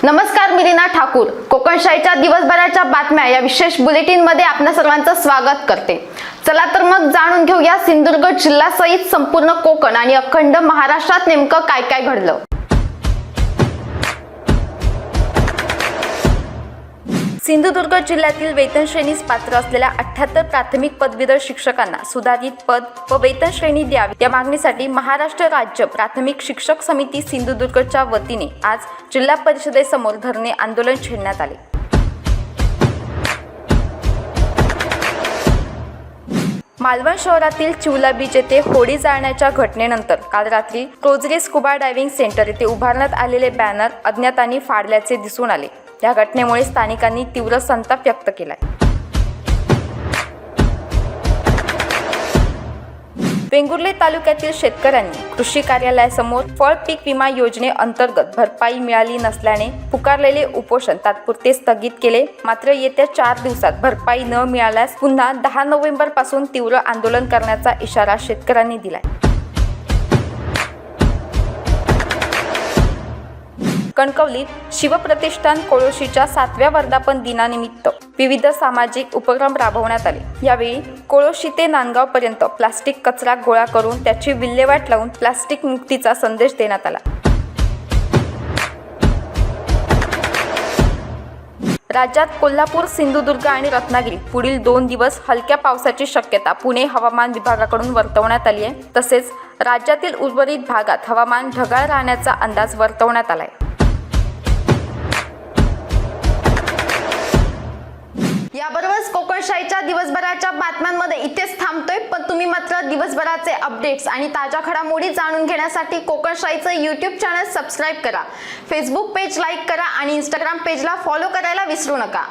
नमस्कार, मी रीना ठाकूर. कोकणशाहीच्या दिवसभराच्या बातम्या या विशेष बुलेटिन मध्ये आपल्या सर्वांचं स्वागत करते. चला तर मग जाणून घेऊया सिंधुदुर्ग जिल्ह्यासहित संपूर्ण कोकण आणि अखंड महाराष्ट्रात नेमकं काय काय घडलं. सिंधुदुर्ग जिल्ह्यातील वेतन श्रेणीस पात्र असलेल्या 78 प्राथमिक पदवीधर शिक्षकांना सुधारित पद व वेतन श्रेणी द्यावी या मागणीसाठी महाराष्ट्र राज्य प्राथमिक शिक्षक समिती सिंधुदुर्गच्या वतीने आज जिल्हा परिषदेसमोर धरणे आंदोलन छेडण्यात आले. मालवण शहरातील चिवला बीच येथे होडी जाळण्याच्या घटनेनंतर काल रात्री क्रोझरी स्कुबा डायव्हिंग सेंटर येथे उभारण्यात आलेले बॅनर अज्ञातांनी फाडल्याचे दिसून आले. या घटनेमुळे स्थानिकांनी तीव्र संताप व्यक्त केलाय. वेंगुर्ले तालुक्यातील शेतकऱ्यांनी कृषी कार्यालयासमोर फळ पीक विमा योजनेअंतर्गत भरपाई मिळाली नसल्याने पुकारलेले उपोषण तात्पुरते स्थगित केले. मात्र येत्या 4 दिवसात भरपाई न मिळाल्यास पुन्हा 10 नोव्हेंबर पासून तीव्र आंदोलन करण्याचा इशारा शेतकऱ्यांनी दिलाय. कणकवलीत शिवप्रतिष्ठान कोळोशीच्या 7व्या वर्धापन दिनानिमित्त विविध सामाजिक उपक्रम राबवण्यात आले. यावेळी कोळोशी ते नांदगाव पर्यंत प्लास्टिक कचरा गोळा करून त्याची विल्हेवाट लावून प्लास्टिक मुक्तीचा संदेश देण्यात आला. राज्यात कोल्हापूर, सिंधुदुर्ग आणि रत्नागिरी पुढील 2 दिवस हलक्या पावसाची शक्यता पुणे हवामान विभागाकडून वर्तवण्यात आली आहे. तसेच राज्यातील उर्वरित भागात हवामान ढगाळ राहण्याचा अंदाज वर्तवण्यात आलाय. याबरोबरच कोकणशाहीच्या दिवसभराच्या बातम्यांमध्ये इथेच थांबतोय. पण तुम्ही मात्र दिवसभराचे अपडेट्स आणि ताज्या घडामोडी जाणून घेण्यासाठी कोकणशाहीचं YouTube चॅनल सबस्क्राईब करा, फेसबुक पेज लाईक करा आणि Instagram पेजला फॉलो करायला विसरू नका.